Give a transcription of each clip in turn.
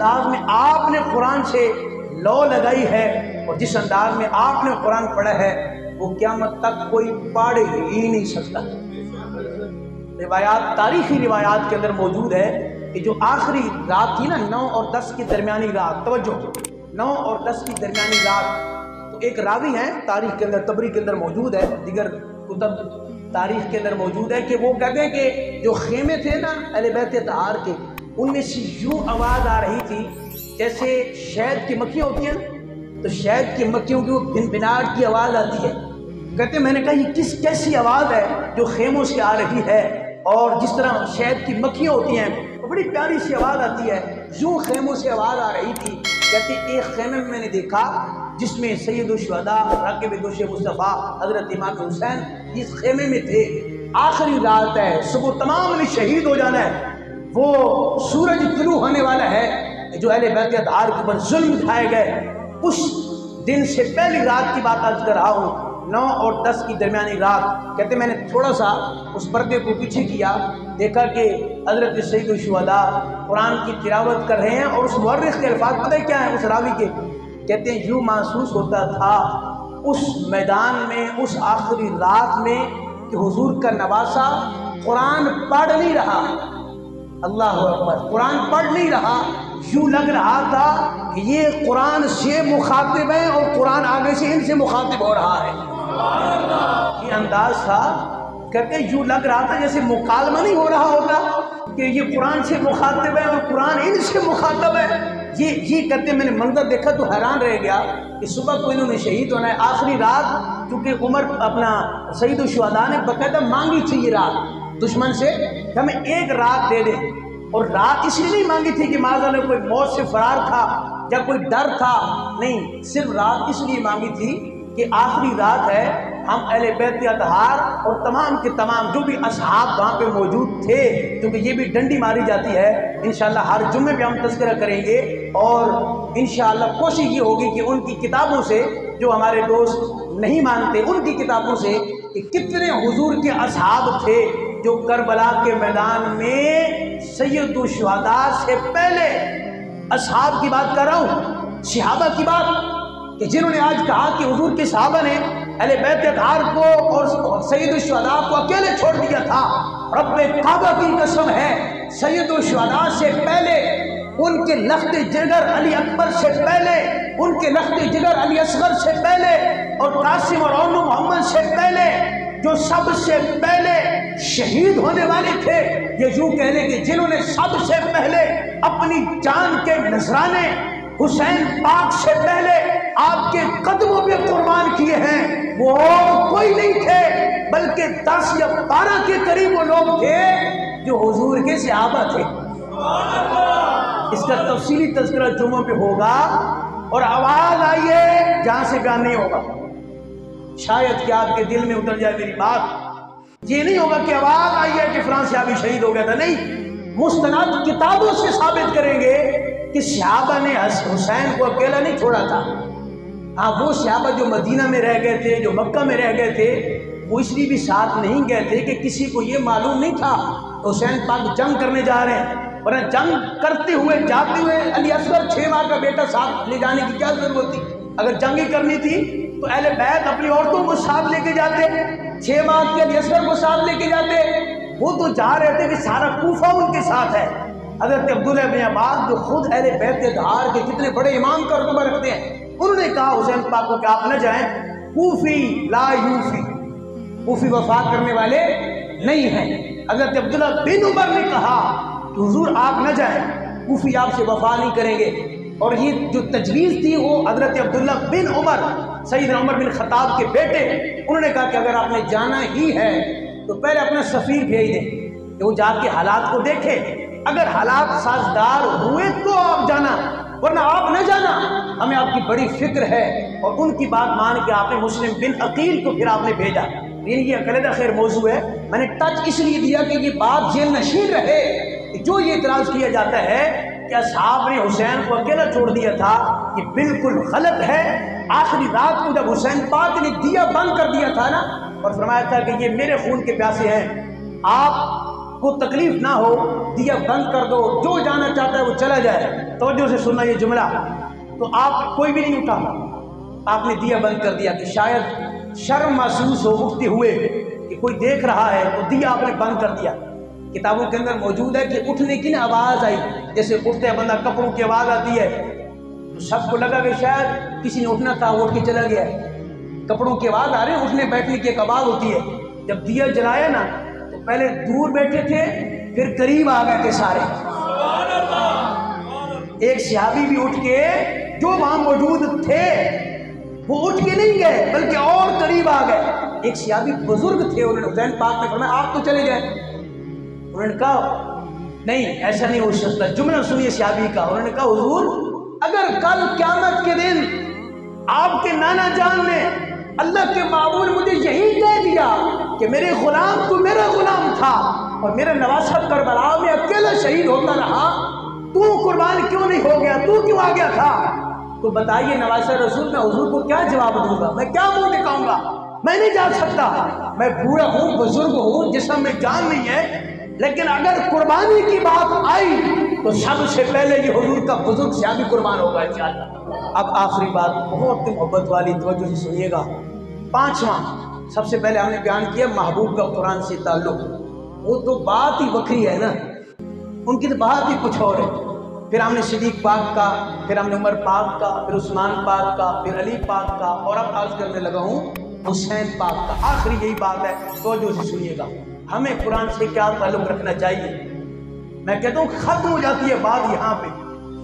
انداز میں آپ نے قرآن سے لو لگائی ہے اور جس انداز میں آپ نے قرآن پڑھا ہے وہ قیامت تک کوئی پاڑے ہی نہیں سکتا۔ روایات، تاریخی روایات کے اندر موجود ہے کہ جو آخری رات تھی نا 9 اور 10 کی درمیانی رات، توجہ 9 اور 10 کی درمیانی رات، تو ایک راوی ہے تاریخ کے اندر، طبری کے اندر موجود ہے، دیگر کتب تاریخ کے اندر موجود ہے کہ وہ کہتے ہیں کہ جو خیمے تھے نا اہل بیت اطہار کے، ان میں سے یوں آواز آ رہی تھی جیسے شہد کی مکھیاں ہوتی ہیں تو شہد کی مکھیوں کی وہ بھنبھناہٹ کی آواز آتی ہے۔ کہتے ہیں میں نے کہا یہ کیسی آواز ہے جو خیموں سے آ رہی ہے، اور جس طرح شہد کی مکھیاں ہوتی ہیں وہ بڑی پیاری سی آواز آتی ہے، یوں خیموں سے آواز آ رہی تھی۔ کہتے ہیں ایک خیمے میں میں نے دیکھا جس میں سید الشہداء راکب دوش مصطفیٰ حضرت امام حسین اس خیمے میں تھے۔ آخری رات ہے، صبح تمام نے شہید ہو جانا ہے، وہ سورج طلوع ہونے والا ہے جو اہل بیت اطہار کے اوپر ظلم اٹھائے گئے، اس دن سے پہلی رات کی بات عرض کر رہا ہوں، 9 اور 10 کی درمیانی رات۔ کہتے میں نے تھوڑا سا اس پردے کو پیچھے کیا، دیکھا کہ حضرت سید الشہداء قرآن کی تلاوت کر رہے ہیں، اور اس مورخ کے الفاظ پتہ ہے کیا ہے اس راوی کے؟ کہتے ہیں یوں محسوس ہوتا تھا اس میدان میں، اس آخری رات میں، کہ حضور کا نواسا قرآن پڑھ نہیں رہا، اللہ اکبر، قرآن پڑھ نہیں رہا، یوں لگ رہا تھا کہ یہ قرآن سے مخاطب ہے اور قرآن آگے سے ان سے مخاطب ہو رہا ہے۔ یہ انداز تھا، کہتے ہیں یوں لگ رہا تھا جیسے مکالمہ نہیں ہو رہا ہوتا کہ یہ قرآن سے مخاطب ہے اور قرآن ان سے مخاطب ہے۔ یہ کہتے ہیں میں نے منظر دیکھا تو حیران رہ گیا کہ صبح کو انہوں نے شہید ہونا ہے، آخری رات، کیونکہ عمر اپنا سید الشہداء نے باقاعدہ مانگی تھی یہ رات دشمن سے کہ ہمیں ایک رات دے دے، اور رات اس لیے نہیں مانگی تھی کہ معاذ کوئی موت سے فرار تھا یا کوئی ڈر تھا، نہیں، صرف رات اس لیے مانگی تھی کہ آخری رات ہے، ہم اہل بیت اطہار اور تمام کے تمام جو بھی اصحاب وہاں پہ موجود تھے، کیونکہ یہ بھی ڈنڈی ماری جاتی ہے، انشاءاللہ ہر جمعے پہ ہم تذکرہ کریں گے، اور انشاءاللہ کوشش یہ ہوگی کہ ان کی کتابوں سے، جو ہمارے دوست نہیں مانتے، ان کی کتابوں سے کہ کتنے حضور کے اصحاب تھے جو کربلا کے میدان میں سید الشہداء سے پہلے، اصحاب کی بات کر رہا ہوں، صحابہ کی بات، کہ جنہوں نے آج کہا کہ حضور کے صحابہ نے اہل بیت اطہار کو اور سید الشہداء کو اکیلے چھوڑ دیا تھا، رب کعبہ کی قسم ہے سید الشہداء سے پہلے، ان کے لخت جگر علی اکبر سے پہلے، ان کے لخت جگر علی اصغر سے پہلے، اور قاسم اور اولو محمد سے پہلے، جو سب سے پہلے شہید ہونے والے تھے، یہ یوں کہہ لیں کہ جنہوں نے سب سے پہلے اپنی جان کے نذرانے حسین پاک سے پہلے آپ کے قدموں پہ قربان کیے ہیں، وہ اور کوئی نہیں تھے بلکہ 10 یا 12 کے قریب وہ لوگ تھے جو حضور کے صحابہ تھے۔ اس کا تفصیلی تذکرہ جمعہ پہ ہوگا، اور آواز آئیے جہاں سے بیان نہیں ہوگا، شاید کہ آپ کے دل میں اتر جائے میری بات، یہ نہیں ہوگا کہ آواز آئی ہے کہ فلاں صحابی شہید ہو گیا تھا، نہیں، مستند کتابوں سے ثابت کریں گے کہ صحابہ نے حسین کو اکیلا نہیں چھوڑا تھا۔ ہاں، وہ صحابہ جو مدینہ میں رہ گئے تھے، جو مکہ میں رہ گئے تھے، وہ اس لیے بھی ساتھ نہیں گئے تھے کہ کسی کو یہ معلوم نہیں تھا حسین پاک جنگ کرنے جا رہے ہیں، ورنہ جنگ کرتے ہوئے جاتے ہوئے علی اصغر 6 ماہ کا بیٹا ساتھ لے جانے کی کیا ضرورت تھی؟ اگر جنگ ہی کرنی تھی تو اہل بیت اپنی عورتوں کو ساتھ لے کے جاتے، 6 ماہ کے علی اصغر کو ساتھ لے کے جاتے، وہ تو جا رہے تھے کہ سارا کوفہ ان کے ساتھ ہے۔ حضرت عبداللہ بن عباس جو خود اہل بیت اطہار کے کتنے بڑے امام کا رتبہ رکھتے ہیں، انہوں نے کہا حسین پاک کو کہ آپ نہ جائیں، کوفی لا یوفی، کوفی وفا کرنے والے نہیں ہیں۔ حضرت عبداللہ بن عمر نے کہا کہ حضور آپ نہ جائیں، کوفی آپ سے وفا نہیں کریں گے، اور یہ جو تجویز تھی وہ حضرت عبداللہ بن عمر، سیدنا عمر بن خطاب کے بیٹے، انہوں نے کہا کہ اگر آپ نے جانا ہی ہے تو پہلے اپنا سفیر بھیج دیں کہ وہ جا کے حالات کو دیکھے، اگر حالات سازگار ہوئے تو آپ جانا، ورنہ آپ نہ جانا، ہمیں آپ کی بڑی فکر ہے۔ اور ان کی بات مان کے آپ نے مسلم بن عقیل کو پھر آپ نے بھیجا۔ یہ عقیدہ خیر موضوع ہے، میں نے ٹچ اس لیے دیا کہ یہ بات ذہن نشین رہے کہ جو یہ اعتراض کیا جاتا ہے کہ اصحاب نے حسین کو اکیلا چھوڑ دیا تھا، یہ بالکل غلط ہے۔ آخری رات کو جب حسین پاک نے دیا بند کر دیا تھا نا، اور فرمایا تھا کہ یہ میرے خون کے پیاسے ہیں، آپ کو تکلیف نہ ہو دیا بند کر دو، جو جانا چاہتا ہے وہ چلا جائے۔ توجہ سے سننا یہ جملہ، تو آپ کوئی بھی نہیں اٹھا، آپ نے دیا بند کر دیا کہ شاید شرم محسوس ہو اٹھتے ہوئے کہ کوئی دیکھ رہا ہے، تو دیا آپ نے بند کر دیا۔ کتابوں کے اندر موجود ہے کہ اٹھنے کی نا آواز آئی، جیسے اٹھتے بندہ کپڑوں کی آواز آتی ہے تو سب کو لگا کہ شاید کسی نے اٹھنا تھا، وہ اٹھ کے چلا گیا ہے۔ کپڑوں کی آواز آ رہی ہے، اٹھنے بیٹھنے کی ایک آواز ہوتی ہے۔ جب دیا جلایا نا تو پہلے دور بیٹھے تھے، پھر قریب آ گئے تھے سارے۔ ایک صحابی بھی اٹھ کے جو وہاں موجود تھے وہ اٹھ کے نہیں گئے بلکہ اور قریب آ گئے۔ ایک صحابی بزرگ تھے، انہوں نے حسین پاک میں فرمایا آپ تو چلے جائیں۔ انہوں نے کہا نہیں ایسا نہیں ہو سکتا۔ جملہ سنیے صحابی کا، انہوں نے کہا حضور اگر کل قیامت کے دن آپ کے نانا جان نے اللہ کے معبود مجھے یہی کہہ دیا کہ میرے غلام تو میرا غلام تھا اور میرا نواسہ کربلا میں اکیلا شہید ہوتا رہا، تو قربان کیوں نہیں ہو گیا، تو کیوں آ گیا تھا، تو بتائیے نواسہ رسول میں حضور کو کیا جواب دوں گا، میں کیا منہ دکھاؤں گا؟ میں نہیں جا سکتا، میں بوڑھا ہوں، بزرگ ہوں، جسم میں جان نہیں ہے، لیکن اگر قربانی کی بات آئی تو سب سے پہلے یہ حضور کا بزرگ صحابی قربان ہوگا انشاءاللہ۔ اب آخری بات بہت محبت والی، توجہ سے سنیے گا۔ پانچواں، سب سے پہلے ہم نے بیان کیا محبوب کا قرآن سے تعلق، وہ تو بات ہی وکری ہے نا، ان کی تو بات ہی کچھ اور ہے۔ پھر ہم نے صدیق پاک کا، پھر ہم نے عمر پاک کا، پھر عثمان پاک کا، پھر علی پاک کا، اور اب عرض کرنے لگا ہوں حسین پاک کا۔ آخری یہی بات ہے، توجہ سے سنیے گا، ہمیں قرآن سے کیا تعلق رکھنا چاہیے۔ میں کہتا ہوں ختم ہو جاتی ہے بات یہاں پہ،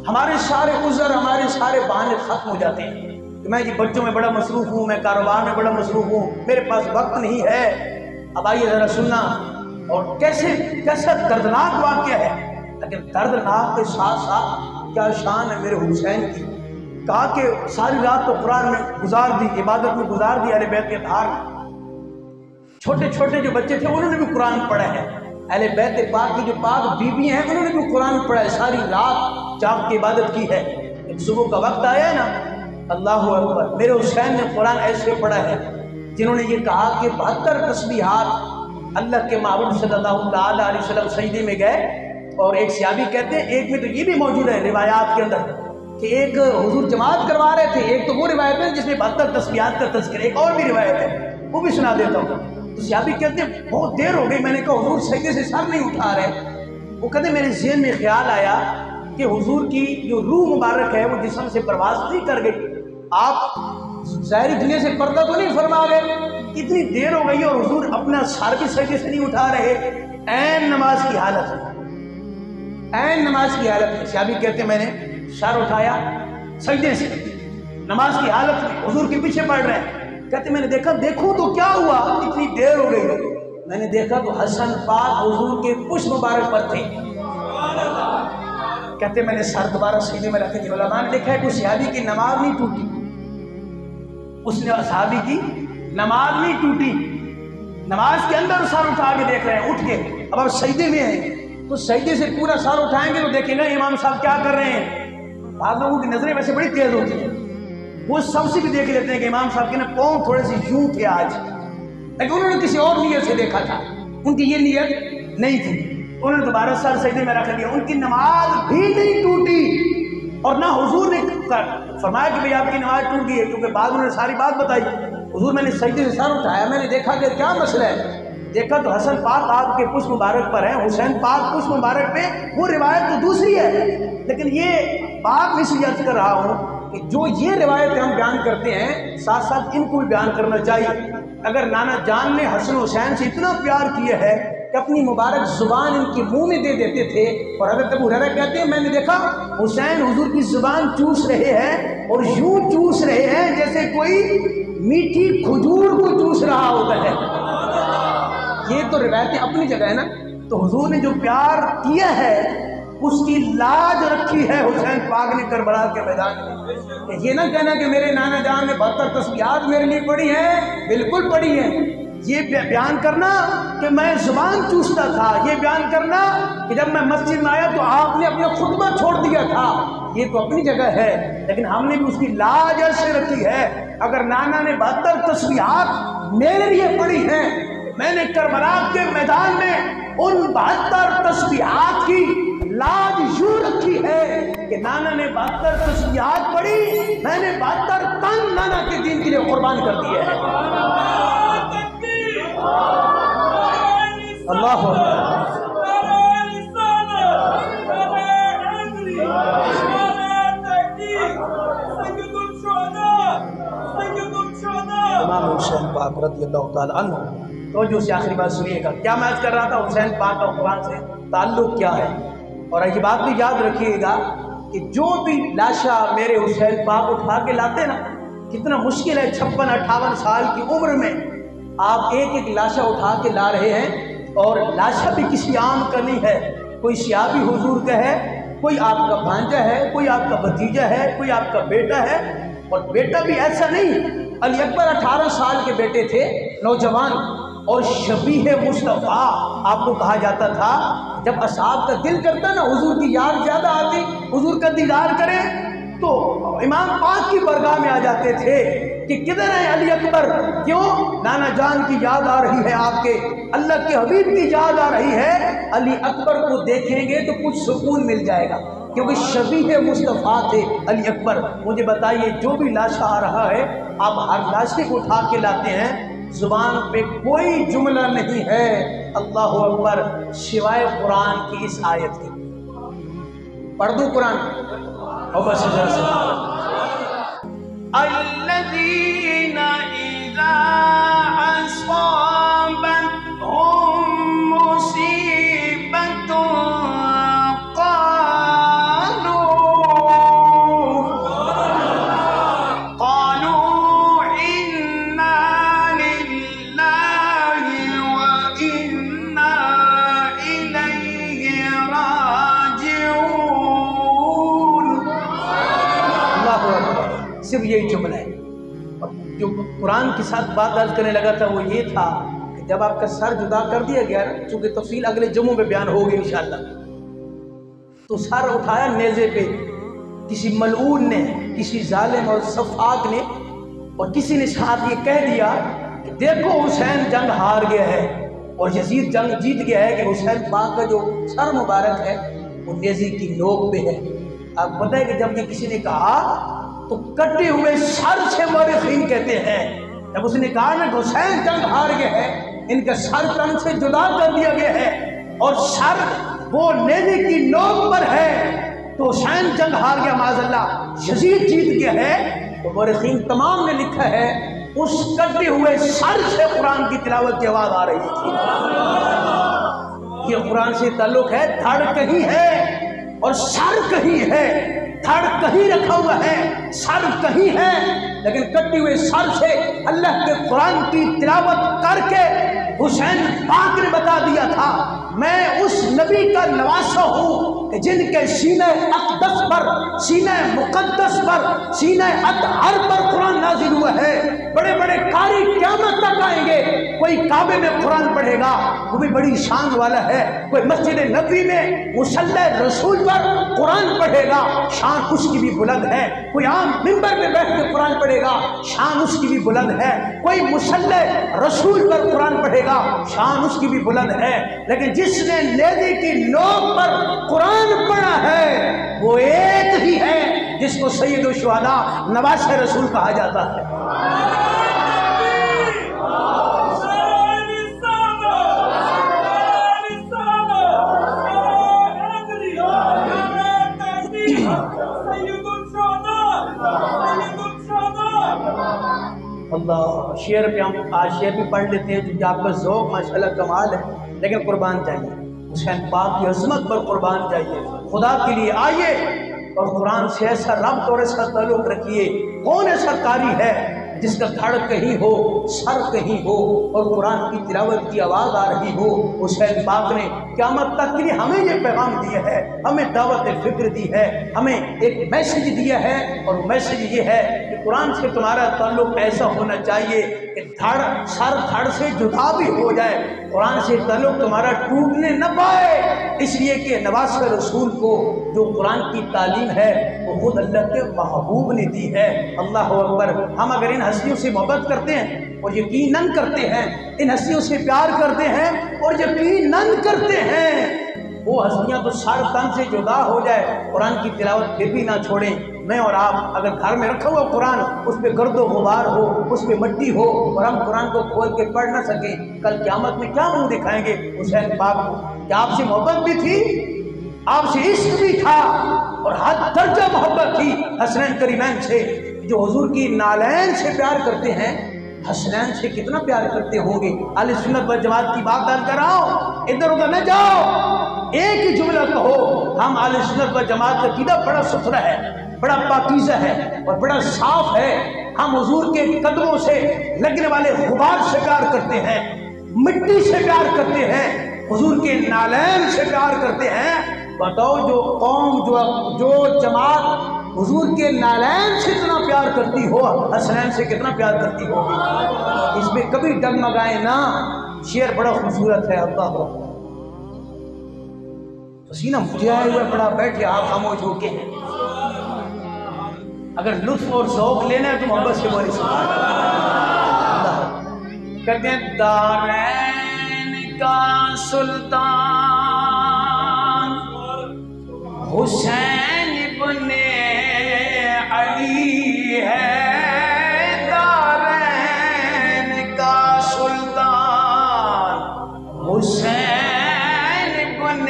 ہمارے سارے عذر، ہمارے سارے بہانے ختم ہو جاتے ہیں کہ میں بچوں میں بڑا مصروف ہوں، میں کاروبار میں بڑا مصروف ہوں، میرے پاس وقت نہیں ہے۔ اب آئیے ذرا سننا، اور کیسا دردناک واقعہ ہے، لیکن دردناک کے ساتھ ساتھ کیا شان ہے میرے حسین کی۔ کہا کہ ساری رات تو قرآن میں گزار دی، عبادت میں گزار دی، اہل بیت کے دھار میں۔ چھوٹے چھوٹے جو بچے تھے انہوں نے بھی قرآن پڑھا ہے، اہل بیت پاک کی جو پاک بیوی ہیں انہوں نے بھی قرآن پڑھا ہے، ساری رات جاگ کے عبادت کی ہے۔ جب صبح کا وقت آیا نا، اللہ اکبر، میرے حسین نے قرآن ایسے پڑھا ہے جنہوں نے یہ کہا کہ 72 تسبیحات اللہ کے معبود صلی اللہ تعالیٰ علیہ وسلم سجدے میں گئے۔ اور ایک صحابی کہتے ہیں، ایک میں تو یہ بھی موجود ہے روایات کے اندر کہ ایک حضور جماعت کروا رہے تھے، ایک تو وہ روایت ہے جس میں 72 تسبیحات کا تذکر، ایک اور بھی روایت ہے وہ بھی سنا دیتا ہوں۔ تو صحابی کہتے ہیں بہت دیر ہو گئی، میں نے کہا حضور سجدے سے سر نہیں اٹھا رہے۔ وہ کہتے ہیں میرے ذہن میں خیال آیا کہ حضور کی جو روح مبارک ہے وہ جسم سے پرواز نہیں کر گئی، آپ ظاہری دنیا سے پردہ تو نہیں فرما گئے، اتنی دیر ہو گئی اور حضور اپنا سر بھی سجدے سے نہیں اٹھا رہے، عین نماز کی حالت میں، عین نماز کی حالت میں۔ صحابی کہتے ہیں میں نے سر اٹھایا سجدے سے، نماز کی حالت میں، حضور کے پیچھے پڑھ رہے ہیں۔ کہتے میں نے دیکھا، دیکھوں تو کیا ہوا، اتنی دیر ہو گئی، میں نے دیکھا تو حسن پاک حضور کے پشت مبارک پر تھے۔ کہتے میں نے سر دوبارہ سجدے میں رکھ دیا۔ علماء نے لکھا ہے کہ صحابی کی نماز نہیں ٹوٹی، اس نے صحابی کی نماز نہیں ٹوٹی، نماز کے اندر سر اٹھا کے دیکھ رہے ہیں، اٹھ کے اب آپ سجدے میں ہیں تو سجدے سے پورا سر اٹھائیں گے تو دیکھیں گا امام صاحب کیا کر رہے ہیں۔ بعض لوگوں کی نظریں ویسے بڑی تیز ہوتی ہیں، وہ سب سے بھی دیکھ لیتے ہیں کہ امام صاحب کے نا پاؤں تھوڑے سے یوں تھے آج، لیکن انہوں نے کسی اور نیت سے دیکھا تھا، ان کی یہ نیت نہیں تھی، انہوں نے دوبارہ سر سجدے میں رکھ دیا، ان کی نماز بھی نہیں ٹوٹی۔ اور نہ حضور نے فرمایا کہ بھئی آپ کی نماز ٹوٹ گئی ہے، کیونکہ بعد انہوں نے ساری بات بتائی۔ حضور میں نے سجدے سے سر اٹھایا، میں نے دیکھا کہ کیا مسئلہ ہے، دیکھا تو حسن پاک آپ کے پشت مبارک پر ہیں، حسین پاک پشت مبارک پہ، وہ روایت تو دوسری ہے، لیکن یہ بات اس لیے عرض کر رہا ہوں کہ جو یہ روایتیں ہم بیان کرتے ہیں ساتھ ساتھ ان کو بھی بیان کرنا چاہیے۔ اگر نانا جان نے حسن حسین سے اتنا پیار کیا ہے کہ اپنی مبارک زبان ان کے منہ میں دے دیتے تھے، اور حضرت ابو ہریرہ کہتے ہیں میں نے دیکھا حسین حضور کی زبان چوس رہے ہیں، اور یوں چوس رہے ہیں جیسے کوئی میٹھی کھجور کو چوس رہا ہوتا ہے۔ یہ تو روایتیں اپنی جگہ ہے نا، تو حضور نے جو پیار کیا ہے اس کی لاج رکھی ہے حسین پاک نے کربلا کے میدان میں۔ یہ نہ کہنا کہ میرے نانا جان نے 72 تسبیحات میرے لیے پڑھی ہیں، بالکل پڑھی ہیں۔ یہ بیان کرنا کہ میں زبان چوستا تھا، یہ بیان کرنا کہ جب میں مسجد میں آیا تو آپ نے اپنا خطبہ چھوڑ دیا تھا، یہ تو اپنی جگہ ہے، لیکن ہم نے بھی اس کی لاج ایسے رکھی ہے۔ اگر نانا نے 72 تسبیحات میرے لیے پڑھی ہیں، میں نے کربلا کے میدان میں ان 72 تسبیحات کی لاج یوں رکھی ہے کہ نانا نے 72 تسبیحات پڑھی، میں نے 72 تن نانا کے دین کے لیے قربان کر دیے ہیں۔ اللہ اکبر۔ امام حسین پاک رضی اللہ تعالیٰ عنہ، توجہ سے آخری بات سنیے گا۔ کیا میں عرض کر رہا تھا حسین پاک کا قرآن سے تعلق کیا ہے؟ اور یہ بات بھی یاد رکھیے گا کہ جو بھی لاشا میرے حسین پاک اٹھا کے لاتے نا، کتنا مشکل ہے 56-58 سال کی عمر میں آپ ایک ایک لاشا اٹھا کے لا رہے ہیں، اور لاشا بھی کسی عام کا نہیں ہے، کوئی سیابی حضور کا ہے، کوئی آپ کا بھانجا ہے، کوئی آپ کا بھتیجا ہے، کوئی آپ کا بیٹا ہے، اور بیٹا بھی ایسا نہیں، علی اکبر 18 سال کے بیٹے تھے، نوجوان اور شبیہ مصطفیٰ آپ کو کہا جاتا تھا۔ جب اصحاب کا دل کرتا نا حضور کی یاد زیادہ آتی، حضور کا دیدار کریں، تو امام پاک کی برگاہ میں آ جاتے تھے کہ کدھر ہے علی اکبر؟ کیوں؟ نانا جان کی یاد آ رہی ہے، آپ کے اللہ کے حبیب کی یاد آ رہی ہے، علی اکبر کو دیکھیں گے تو کچھ سکون مل جائے گا، کیونکہ شبیہ مصطفیٰ تھے علی اکبر۔ مجھے بتائیے جو بھی لاشا آ رہا ہے، آپ ہر لاشے کو اٹھا کے لاتے ہیں، زبان پہ کوئی جملہ نہیں ہے اللہ اکبر سوائے قرآن کی اس آیت کے۔ پڑھ دوں قرآن اور بس الذین اذا اصابتهم مصیبت صرف یہی جملہ ہے۔ اور جو قرآن کے ساتھ بات عرض کرنے لگا تھا وہ یہ تھا کہ جب آپ کا سر جدا کر دیا گیا، چونکہ تفصیل اگلے جمعوں میں بیان ہوگی انشاءاللہ، تو سر اٹھایا نیزے پہ کسی ملعون نے، کسی ظالم اور سفاک نے، اور کسی نے ساتھ یہ کہہ دیا کہ دیکھو حسین جنگ ہار گیا ہے اور یزید جنگ جیت گیا ہے، کہ حسین پاک کا جو سر مبارک ہے وہ نیزے کی نوک پہ ہے۔ آپ پتہ ہے کہ جب یہ کسی نے کہا تو کٹے ہوئے سر سے مورخین کہتے ہیں، جب اس نے کہا نا کہ حسین جنگ ہار گئے ہیں، ان کا سر تن سے جدا کر دیا گیا ہے اور سر وہ نیزے کی نوک پر ہے، تو حسین جنگ ہار گیا معاذ اللہ، یزید جیت گیا ہے، تو مورخین تمام نے لکھا ہے اس کٹے ہوئے سر سے قرآن کی تلاوت کی آواز آ رہی تھی۔ یہ قرآن سے تعلق ہے، دھڑ کہیں ہے اور سر کہیں ہے، دھڑ کہیں رکھا ہوا ہے، سر کہیں ہے، لیکن کٹی ہوئے سر سے اللہ کے قرآن کی تلاوت کر کے حسین پاک نے بتا دیا تھا میں اس نبی کا نواسا ہوں کہ جن کے سینہ اقدس پر، سینہ مقدس پر، سینہ اطہر پر قرآن نازل ہوا ہے۔ بڑے بڑے قاری قیامت تک آئیں گے، کوئی کعبے میں قرآن پڑھے گا وہ بھی بڑی شان والا ہے، کوئی مسجد نبوی میں مصلی رسول پر قرآن پڑھے گا، شان اس کی بھی بلند ہے، کوئی عام ممبر پہ بیٹھ کے قرآن پڑھے گا، شان اس کی بھی بلند ہے، کوئی مصلی رسول پر قرآن پڑھے گا، شان اس کی بھی بلند ہے، لیکن جس نے نیزے کی نوک پر قرآن پڑھا ہے وہ ایک ہی ہے جس کو سید الشہداء نواسہ رسول کہا جاتا ہے۔ اللہ شعر پہ ہم آج شعر بھی پڑھ لیتے ہیں کیونکہ آپ کا ذوق ماشاءاللہ کمال ہے، لیکن قربان جائیے حسین پاک کی عظمت پر قربان جائیے، خدا کے لیے آئیے اور قرآن سے ایسا ربط اور ایسا تعلق رکھیے۔ کون ایسا قاری ہے جس کا دھڑ کہیں ہو، سر کہیں ہو اور قرآن کی تلاوت کی آواز آ رہی ہو؟ حسین پاک نے قیامت تک کے لیے ہمیں یہ پیغام دیا ہے، ہمیں دعوت فکر دی ہے، ہمیں ایک میسیج دیا ہے، اور میسیج یہ ہے کہ قرآن سے تمہارا تعلق ایسا ہونا چاہیے کہ سر دھڑ سے جدا بھی ہو جائے، قرآن سے تعلق تمہارا ٹوٹنے نہ پائے۔ اس لیے کہ نواز رسول کو جو قرآن کی تعلیم ہے وہ خود اللہ کے محبوب نے دی ہے۔ اللہ اکبر۔ ہم اگر ان ہستیوں سے محبت کرتے ہیں اور یقیناً کرتے ہیں، ان ہستیوں سے پیار کرتے ہیں اور یقیناً کرتے ہیں، وہ ہستیاں تو سر تن سے جدا ہو جائے، قرآن کی تلاوت پھر بھی نہ چھوڑیں۔ میں اور آپ اگر گھر میں رکھا ہوا قرآن اس پہ گرد و غبار ہو، اس پہ مٹی ہو اور ہم قرآن کو کھول کے پڑھ نہ سکیں، کل قیامت میں کیا منہ دکھائیں گے حسین پاک کو؟ کہ آپ سے محبت بھی تھی، آپ سے عشق بھی تھا اور حد درجہ محبت تھی حسنین کریمین سے۔ جو حضور کی نالین سے پیار کرتے ہیں، حسنین سے کتنا پیار کرتے ہوں گے۔ اہل سنت و جماعت کی بات ڈال کر آؤ، ادھر ادھر نہ جاؤ، ایک ہی جملہ کہو، ہم اہل سنت و جماعت کا عقیدہ بڑا ستھرا ہے، بڑا پاکیزہ ہے اور بڑا صاف ہے۔ ہم حضور کے قدموں سے لگنے والے غبار سے پیار کرتے ہیں، مٹی سے پیار کرتے ہیں، حضور کے نالین سے پیار کرتے ہیں۔ بتاؤ جو قوم جو جماعت حضور کے نالین سے اتنا پیار کرتی ہو، حسنین سے کتنا پیار کرتی ہوگی؟ اس میں کبھی ڈگمگائیں نہ۔ شعر بڑا خوبصورت ہے۔ اللہ پسینہ مجھے آئے ہوئے بڑا بیٹھے، آپ خاموش ہو کے ہیں۔ اگر لطف اور ذوق لینا ہے تو محبت سے بولی سبحان اللہ۔ کہتے ہیں دارین کا سلطان حسین ابن علی ہے، دارین کا سلطان حسین ابن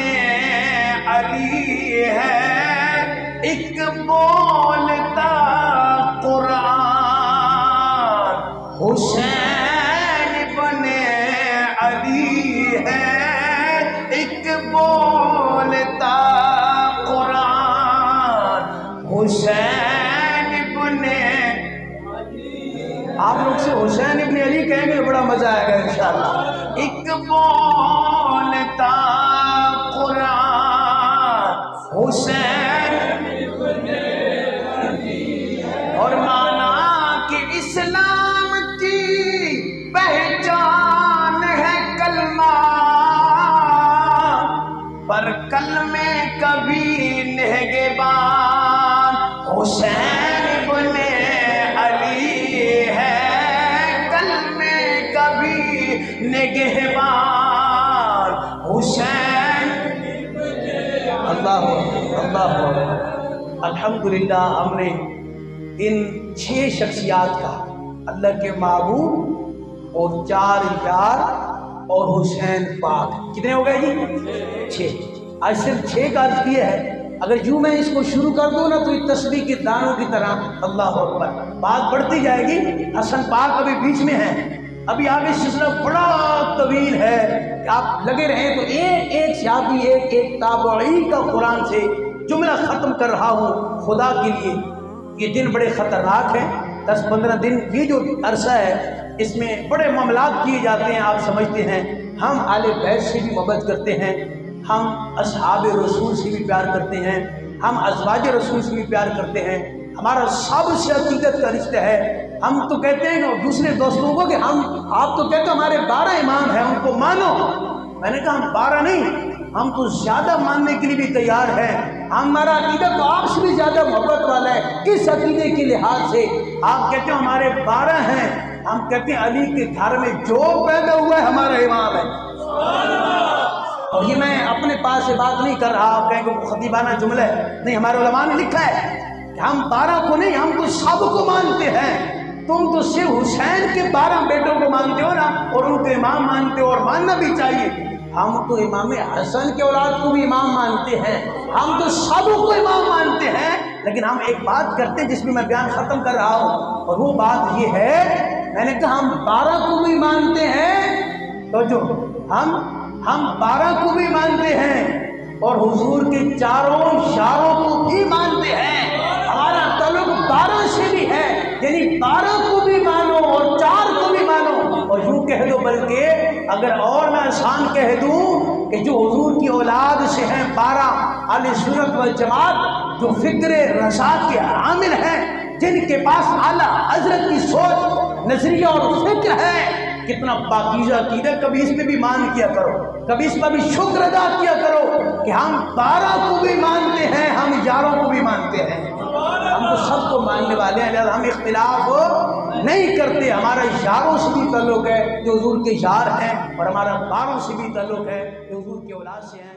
علی ہے، ایک بولتا قرآن حسین ابن علی ہے، ایک بولتا حسین ابن علی۔ آپ لوگ سے حسین ابن علی کہیں گے بڑا مزہ آئے گا انشاءاللہ۔ ایک بولتا قرآن حسین ابن علی، اور مانا کہ اسلام کی پہچان ہے کلمہ، پر کلمے کبھی نگہبان حسین ابن علی ہے، کلمے کبھی نگہبان حسین۔ اللہ الحمدللہ ہم نے ان 6 شخصیات کا، اللہ کے محبوب اور 4 یار اور حسین پاک، کتنے ہو گئے جی؟ 6۔ آج صرف 6 کا عرض کیا ہے۔ اگر یوں میں اس کو شروع کر دوں نا تو یہ تسبیح کے دانوں کی طرح اللہ اکبر بات بڑھتی جائے گی۔ حسن پاک ابھی بیچ میں ہے، ابھی آگے سلسلہ بڑا طویل ہے کہ آپ لگے رہیں تو ایک صحابی ایک تابعی کا قرآن سے جملہ ختم کر رہا ہوں خدا کے لیے۔ یہ دن بڑے خطرناک ہیں، 10-15 دن یہ جو عرصہ ہے اس میں بڑے معاملات کیے جاتے ہیں، آپ سمجھتے ہیں۔ ہم آل بیت سے بھی محبت کرتے ہیں، ہم اصحاب رسول سے بھی پیار کرتے ہیں، ہم ازواج رسول سے بھی پیار کرتے ہیں، ہمارا سب سے عقیدت کا رشتہ ہے۔ ہم تو کہتے ہیں دوسرے دوستوں کو کہ آپ تو کہتے ہیں ہمارے 12 امام ہیں، ان کو مانو۔ میں نے کہا ہم 12 نہیں، ہم تو زیادہ ماننے کے لیے بھی تیار ہیں۔ ہمارا عقیدہ تو آپ سے بھی زیادہ محبت والا ہے اس عقیدے کے لحاظ سے۔ آپ کہتے ہیں ہمارے 12 ہیں، ہم کہتے ہیں علی کے گھر میں جو پیدا ہوا ہے ہمارا امام ہے۔ اور یہ میں اپنے پاس سے بات نہیں کر رہا، آپ کہیں گے خطیبانہ جملہ ہے، نہیں، ہمارے علماء نے لکھا ہے کہ ہم 12 کو نہیں، ہم تو سب کو مانتے ہیں۔ تم تو صرف حسین کے 12 بیٹوں کو مانتے ہو نا، اور ان کو امام مانتے ہو، اور ماننا بھی چاہیے۔ ہم تو امام حسن کے اولاد کو بھی امام مانتے ہیں، ہم تو سب کو امام مانتے ہیں، لیکن ہم ایک بات کرتے ہیں جس میں میں بیان ختم کر رہا ہوں، اور وہ بات یہ ہے، میں نے کہا ہم 12 کو بھی مانتے ہیں، تو جو ہم 12 کو بھی مانتے ہیں اور حضور کے 4 یاروں کو بھی مانتے ہیں۔ ہمارا تعلق 12 سے بھی ہے، یعنی 12 کو بھی مانو اور 4 کو بھی مانو، اور یوں کہہ دو، بلکہ اگر اور میں آسان کہہ دوں کہ جو حضور کی اولاد سے ہیں 12 اہل سنت والجماعت، جو فکر رضا کے عامل ہیں، جن کے پاس اعلیٰ حضرت کی سوچ، نظریہ اور فکر ہے، کتنا پاکیزہ عقیدہ، کبھی اس پہ بھی مان کیا کرو، کبھی اس پہ بھی شکر ادا کیا کرو۔ کہ ہم 12 کو بھی مانتے ہیں، ہم یاروں کو بھی مانتے ہیں، ہم تو سب کو ماننے والے ہیں، لہذا ہم اختلاف نہیں کرتے۔ ہمارا یاروں سے بھی تعلق ہے جو حضور کے یار ہیں، اور ہمارا باروں سے بھی تعلق ہے جو حضور کے اولاد سے ہیں۔